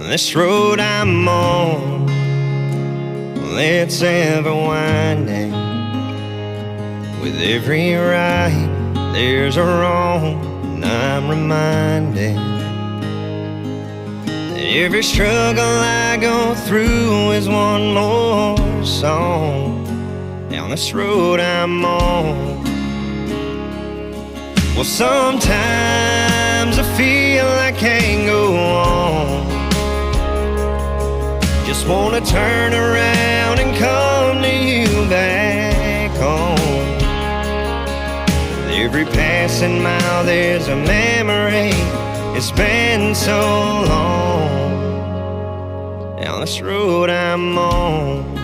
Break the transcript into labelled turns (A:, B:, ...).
A: This road I'm on, well, it's ever winding. With every right, there's a wrong, and I'm reminded that every struggle I go through is one more song down this road I'm on. Well, sometimes I feel I can't go on. Just wanna turn around and come to you back home. With every passing mile there's a memory. It's been so long down this road I'm on.